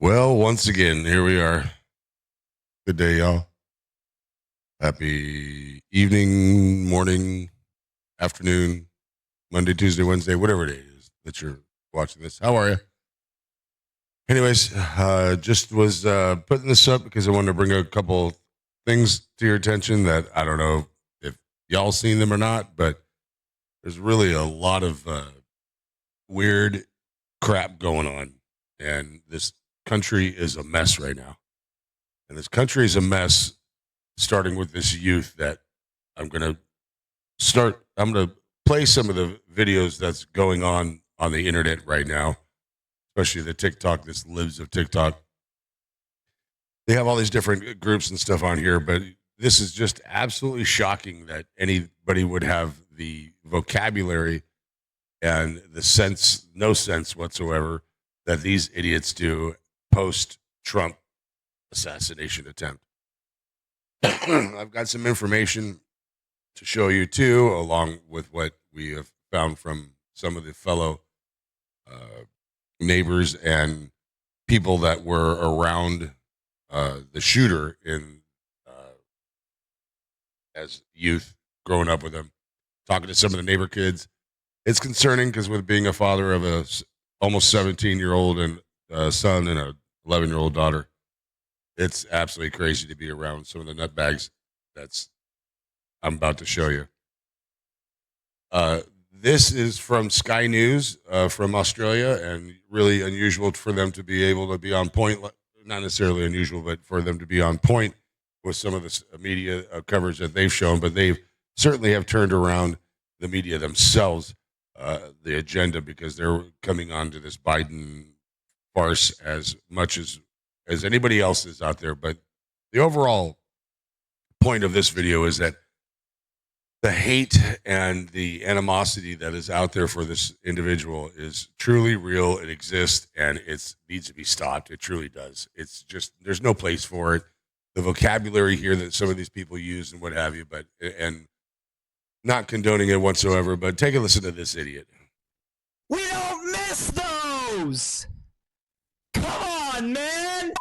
Well, once again, here we are. Good day, y'all. Happy evening, morning, afternoon, Monday, Tuesday, Wednesday, whatever it is that you're watching this. How are you? Anyways, just was putting this up because I wanted to bring a couple things to your attention that I don't know if y'all seen them or not, but there's really a lot of weird crap going on, and this country is a mess right now. And this country is a mess, starting with this youth that I'm going to I'm going to play some of the videos that's going on the internet right now, especially the TikTok, this lives of TikTok. They have all these different groups and stuff on here, but this is just absolutely shocking that anybody would have the vocabulary and the sense, no sense whatsoever, that these idiots do post Trump assassination attempt. I've got some information to show you too, along with what we have found from some of the fellow neighbors and people that were around the shooter in as youth, growing up with him, talking to some of the neighbor kids. It's concerning because with being a father of a almost 17-year-old and son and a 11-year-old daughter, it's absolutely crazy to be around some of the nutbags that's I'm about to show you. This is from Sky News from Australia, and really unusual for them to be able to be on point. Not necessarily unusual, but for them to be on point with some of the media coverage that they've shown. But they've certainly have turned around the media themselves, the agenda, because they're coming on to this Biden farce as much as anybody else is out there. But the overall point of this video is that the hate and the animosity that is out there for this individual is truly real. It exists, and it needs to be stopped. It truly does. It's just, there's no place for it. The vocabulary here that some of these people use and what have you, but, and not condoning it whatsoever, but take a listen to this idiot. We don't miss those! Come on, man!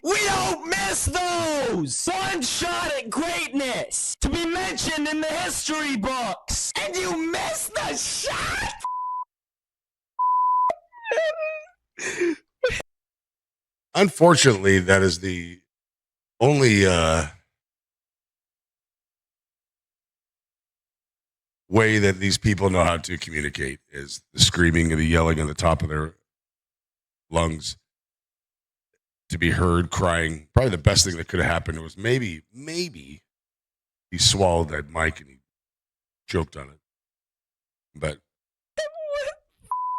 We don't miss those! One shot at greatness! To be mentioned in the history books! And you miss the shot?! Unfortunately, that is the only way that these people know how to communicate is the screaming and the yelling on the top of their lungs to be heard, crying. Probably the best thing that could have happened was maybe he swallowed that mic and he choked on it. But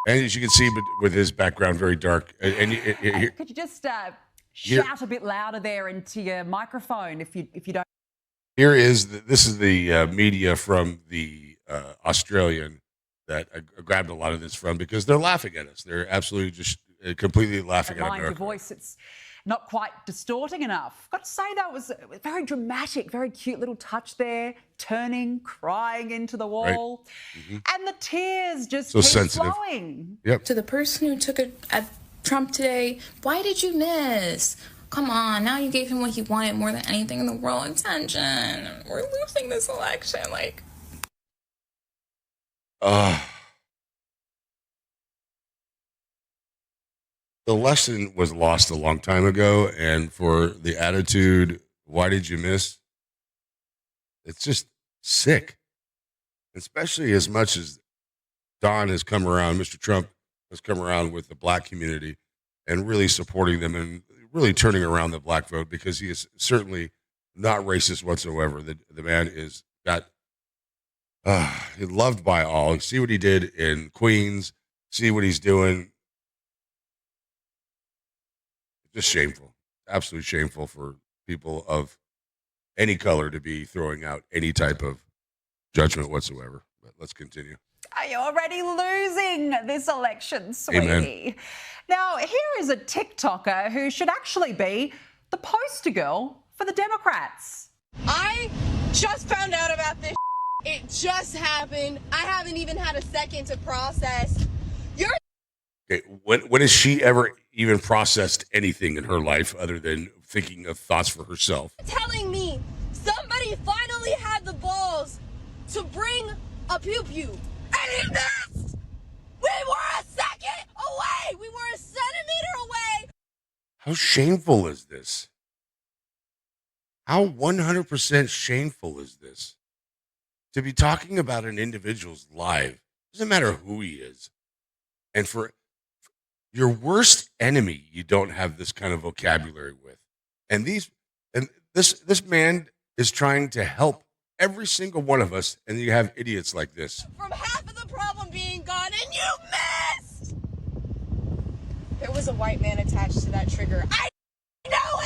and as you can see, with his background very dark, could you just shout a bit louder there into your microphone if you don't? This is the media from the Australian that I grabbed a lot of this from because they're laughing at us. They're absolutely just completely laughing at America. Your voice, it's not quite distorting enough. Got to say, that was very dramatic, very cute little touch there, turning, crying into the wall. Right. Mm-hmm. And the tears just keep flowing. Yep. To the person who took it at Trump today, why did you miss? Come on, now you gave him what he wanted more than anything in the world, attention. We're losing this election, like. The election was lost a long time ago, and for the attitude, why did you miss? It's just sick, especially as much as Don has come around, Mr. Trump has come around with the black community and really supporting them and really turning around the black vote, because he is certainly not racist whatsoever. The man is loved by all. See what he did in Queens, see what he's doing. Just shameful, absolutely shameful for people of any color to be throwing out any type of judgment whatsoever. But let's continue. Are you already losing this election, sweetie? Amen. Now, here is a TikToker who should actually be the poster girl for the Democrats. I just found out about this. It just happened. I haven't even had a second to process. Okay, when has she ever even processed anything in her life other than thinking of thoughts for herself. Telling me somebody finally had the balls to bring a pew-pew. And he missed! We were a second away! We were a centimeter away! How shameful is this? How 100% shameful is this? To be talking about an individual's life, doesn't matter who he is. And for your worst enemy, you don't have this kind of vocabulary with. And this man is trying to help every single one of us, and you have idiots like this. From half of the problem being gone, and you missed! There was a white man attached to that trigger. I know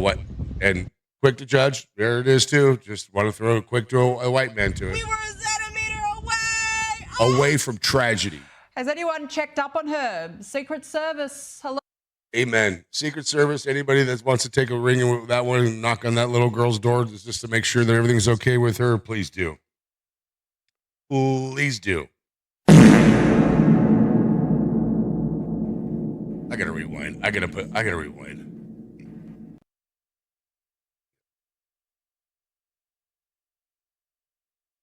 it! And quick to judge, there it is too. Just want to throw a quick to a white man to it. We were a centimeter away! Away from tragedy. Has anyone checked up on her? Secret Service, hello? Amen. Secret Service, anybody that wants to take a ring with that one and knock on that little girl's door just to make sure that everything's okay with her, please do. Please do. I gotta rewind. I gotta rewind.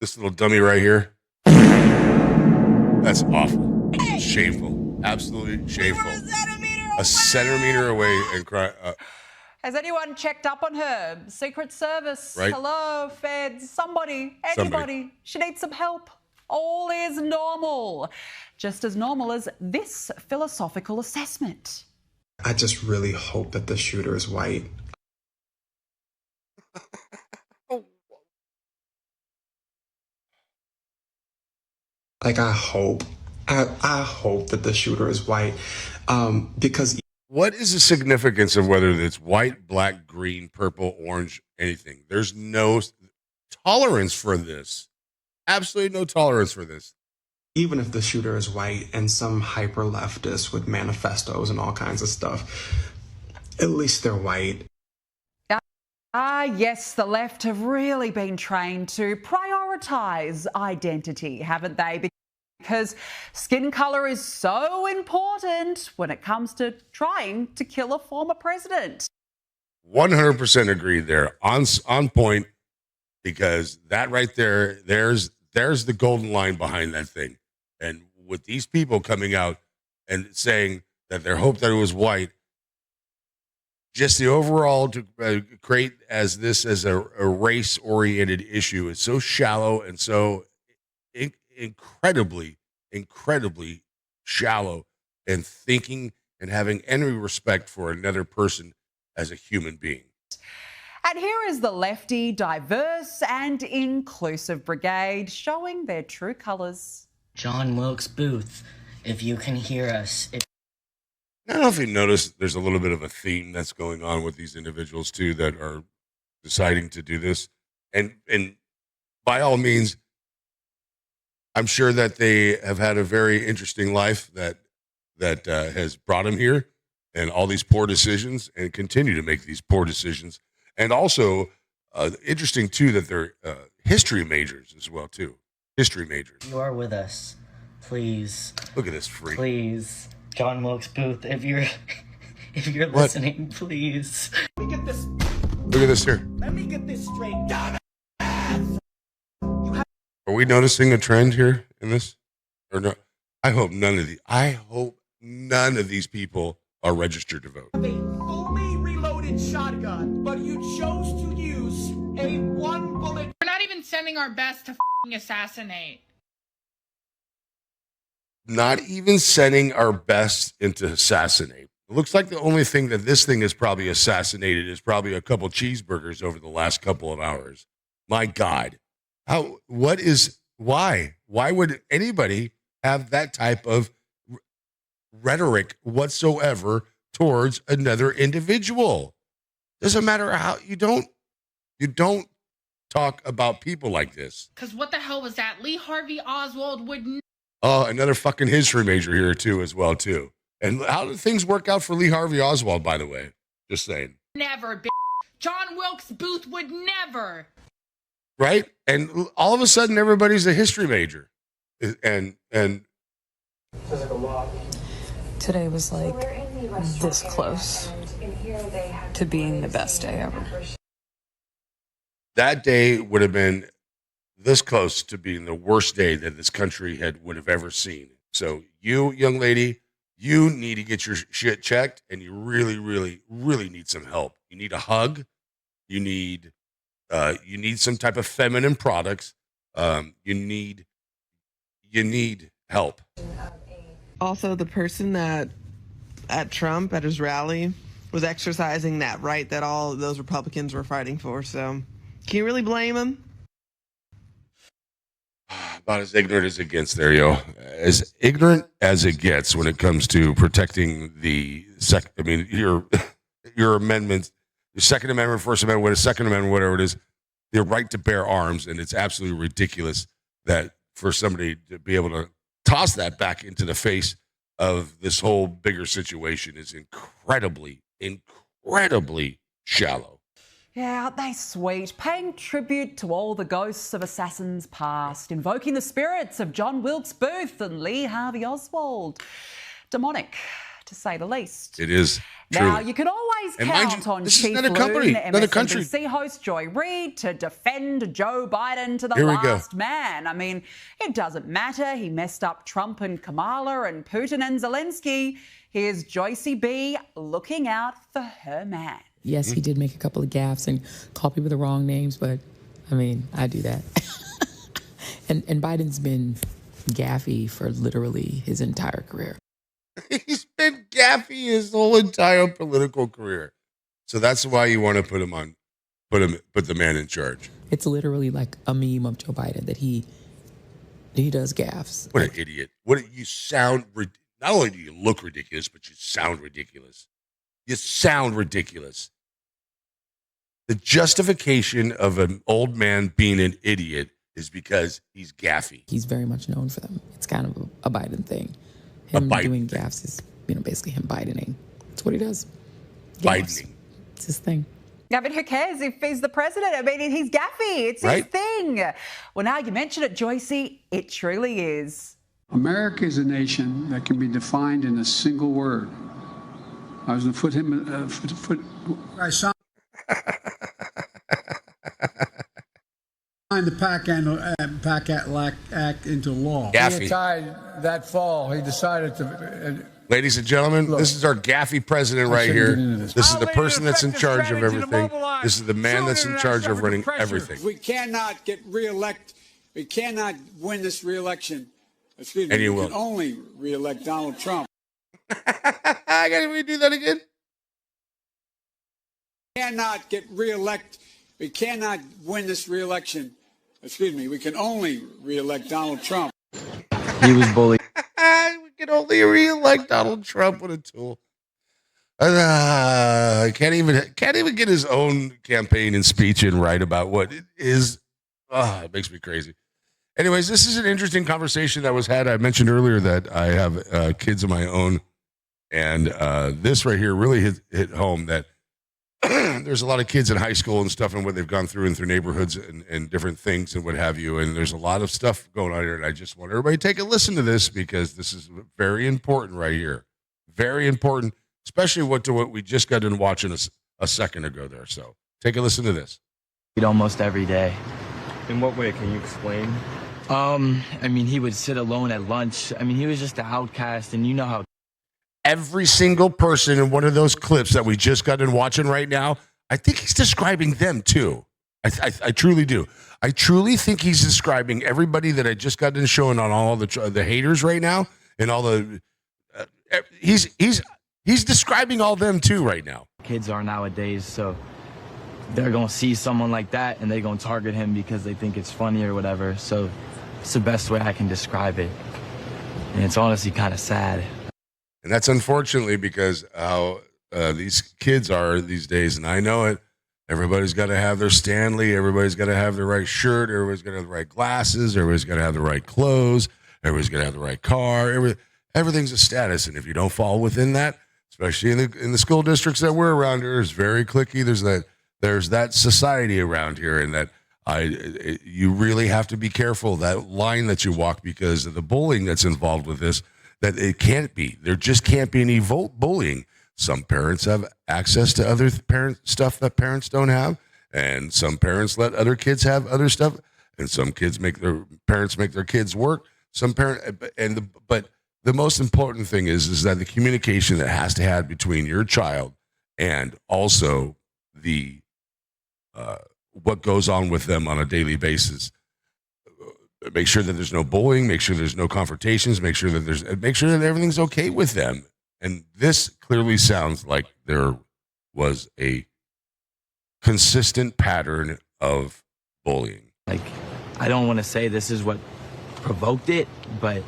This little dummy right here. That's awful. Shameful. Absolutely shameful. A centimeter away and cry. Has anyone checked up on her? Secret Service, Right. hello, feds, somebody, anybody. She needs some help. All is normal. Just as normal as this philosophical assessment. I just really hope that the shooter is white. Like, I hope that the shooter is white, because What is the significance of whether it's white, black, green, purple, orange, anything? There's no tolerance for this. Absolutely no tolerance for this. even if the shooter is white and some hyper leftist with manifestos and all kinds of stuff, at least they're white. Yes, the left have really been trained to prioritise identity, haven't they? Because skin colour is so important when it comes to trying to kill a former president. 100% agree there. On point, because that right there, there's the golden line behind that thing. And with these people coming out and saying that they hope that it was white, just the overall to create as this as a race-oriented issue is so shallow and so incredibly shallow, and thinking and having any respect for another person as a human being. And here is the lefty, diverse and inclusive brigade showing their true colours. John Wilkes Booth, if you can hear us. I don't know if you noticed there's a little bit of a theme that's going on with these individuals too that are deciding to do this. And by all means, I'm sure that they have had a very interesting life that has brought them here, and all these poor decisions, and continue to make these poor decisions. And also interesting too that they're history majors as well too. History majors. You are with us. Please. Look at this freak. Please. John Wilkes Booth, if you're What? listening, please. Look at this here. Let me get this straight. Are we noticing a trend here in this? Or no? I hope none of these people are registered to vote. A fully reloaded shotgun, but you chose to use a one bullet. We're not even sending our best to assassinate. Not even sending our best into assassinate. It looks like the only thing that this thing has probably assassinated is probably a couple cheeseburgers over the last couple of hours. My God. Why? Why would anybody have that type of rhetoric whatsoever towards another individual? Doesn't matter how you don't talk about people like this. Because what the hell was that? Lee Harvey Oswald would Oh, another fucking history major here too, as well too. And how did things work out for Lee Harvey Oswald, by the way? Just saying. never, John Wilkes Booth would never. Right? And all of a sudden, everybody's a history major. And Today was like this close to being the best day ever. That day would have been this close to being the worst day that this country would have ever seen. So you, young lady, you need to get your shit checked, and you really, really, really need some help. You need a hug. You need some type of feminine products. You need help. Also, the person that at Trump at his rally was exercising that right that all of those Republicans were fighting for. So, can you really blame him? About as ignorant as it gets there, yo. As ignorant as it gets when it comes to protecting your amendments, your Second Amendment, First Amendment, Second Amendment, whatever it is, the right to bear arms. And it's absolutely ridiculous that for somebody to be able to toss that back into the face of this whole bigger situation is incredibly, incredibly shallow. Yeah, aren't they sweet? Paying tribute to all the ghosts of assassins past, invoking the spirits of John Wilkes Booth and Lee Harvey Oswald. Demonic, to say the least. It is. Now, truly. you can always And mind count you, on this is Chief not a company, Loon, not a country. MSNBC host Joy Reid, to defend Joe Biden to the Here we go. last man. I mean, it doesn't matter. He messed up Trump and Kamala and Putin and Zelensky. Here's Joycey B looking out for her man. Yes, he did make a couple of gaffes and call people the wrong names, but I mean, I do that. and Biden's been gaffy for literally his entire career. He's been gaffy his whole entire political career. So that's why you want to put the man in charge. It's literally like a meme of Joe Biden that he does gaffes. What an idiot. You sound, not only do you look ridiculous, but you sound ridiculous. You sound ridiculous. The justification of an old man being an idiot is because he's gaffy. He's very much known for them. It's kind of a Biden thing. Him doing gaffes is, basically him Bidening. That's what he does. Gaffes. Bidening. It's his thing. I mean, who cares if he's the president? I mean, he's gaffy. It's his thing. Well, now you mention it, Joycey, it truly is. America is a nation that can be defined in a single word. I was going to put him. I signed the PACT Act into law. Gaffy. He tied that fall. He decided to. Ladies and gentlemen, this is our gaffy president right here. This is the person that's in charge of everything. This is the man that's in charge of running everything. We cannot get reelected. We cannot win this reelection. Excuse me. And you we will. can only reelect Donald Trump. I gotta redo that again. Cannot get reelected. We cannot win this reelection. Excuse me. We can only reelect Donald Trump. He was bullied. We can only reelect Donald Trump. What a tool. Can't even get his own campaign and speech in right about what it is. It makes me crazy. Anyways, this is an interesting conversation that was had. I mentioned earlier that I have kids of my own, and this right here really hit home that there's a lot of kids in high school and stuff and what they've gone through and through neighborhoods and different things and what have you. And there's a lot of stuff going on here. And I just want everybody to take a listen to this because this is very important right here. Very important, especially what we just got done watching a second ago there. So take a listen to this. Almost every day. In what way? Can you explain? He would sit alone at lunch. He was just an outcast, and you know how. Every single person in one of those clips that we just got done watching right now, I think he's describing them too. I truly do. I truly think he's describing everybody that I just got done showing on all the haters right now and all the. He's describing all them too right now. Kids are nowadays, so they're gonna see someone like that and they're gonna target him because they think it's funny or whatever. So it's the best way I can describe it, and it's honestly kind of sad. And that's unfortunately because how these kids are these days, and I know it. Everybody's got to have their Stanley. Everybody's got to have the right shirt. Everybody's got to have the right glasses. Everybody's got to have the right clothes. Everybody's got to have the right car. Everything's a status, and if you don't fall within that, especially in the school districts that we're around here, it's very cliquey. There's that society around here, and that you really have to be careful that line that you walk because of the bullying that's involved with this. that it can't be. There just can't be any bullying. Some parents have access to other stuff that parents don't have, and some parents let other kids have other stuff, and some kids make their parents make their kids work. But the most important thing is that the communication that has to have between your child and also the what goes on with them on a daily basis. Make sure that there's no bullying. Make sure there's no confrontations. Make sure that everything's okay with them. And this clearly sounds like there was a consistent pattern of bullying. Like, I don't want to say this is what provoked it, but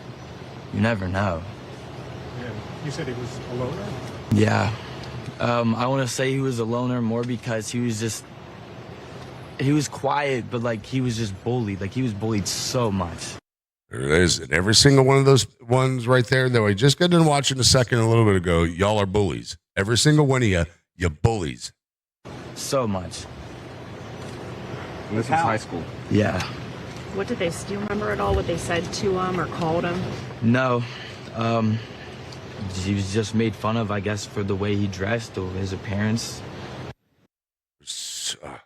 you never know. Yeah. You said he was a loner? Yeah. I want to say he was a loner more because he was quiet, but like he was just bullied. Like he was bullied so much. There it is. And every single one of those ones right there that I just got done watching a little bit ago, y'all are bullies. Every single one of you bullies. So much. And this is high school. Yeah. What did they, do you remember at all what they said to him or called him? No. He was just made fun of, I guess, for the way he dressed or his appearance. The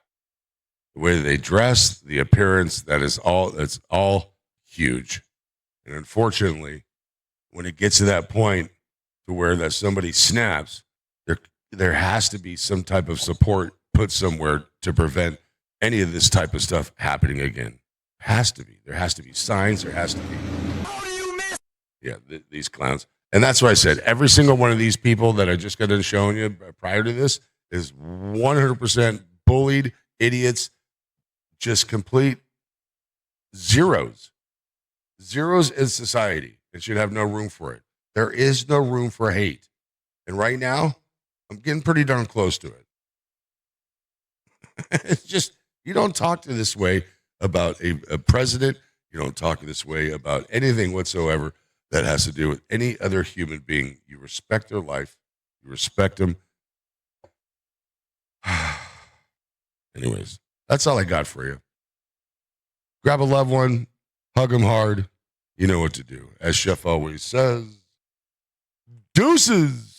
way they dress, the appearance, that's all huge. And unfortunately, when it gets to that point to where that somebody snaps, there has to be some type of support put somewhere to prevent any of this type of stuff happening again. Has to be. There has to be signs. There has to be. How do you miss? Yeah, these clowns. And that's why I said every single one of these people that I just got done showing you prior to this is 100% bullied idiots, just complete zeros in society. It should have no room for it. There is no room for hate. And right now, I'm getting pretty darn close to it. It's just, you don't talk to this way about a president. You don't talk this way about anything whatsoever that has to do with any other human being. You respect their life. You respect them. Anyways, that's all I got for you. Grab a loved one, hug them hard. You know what to do. As Chef always says, deuces.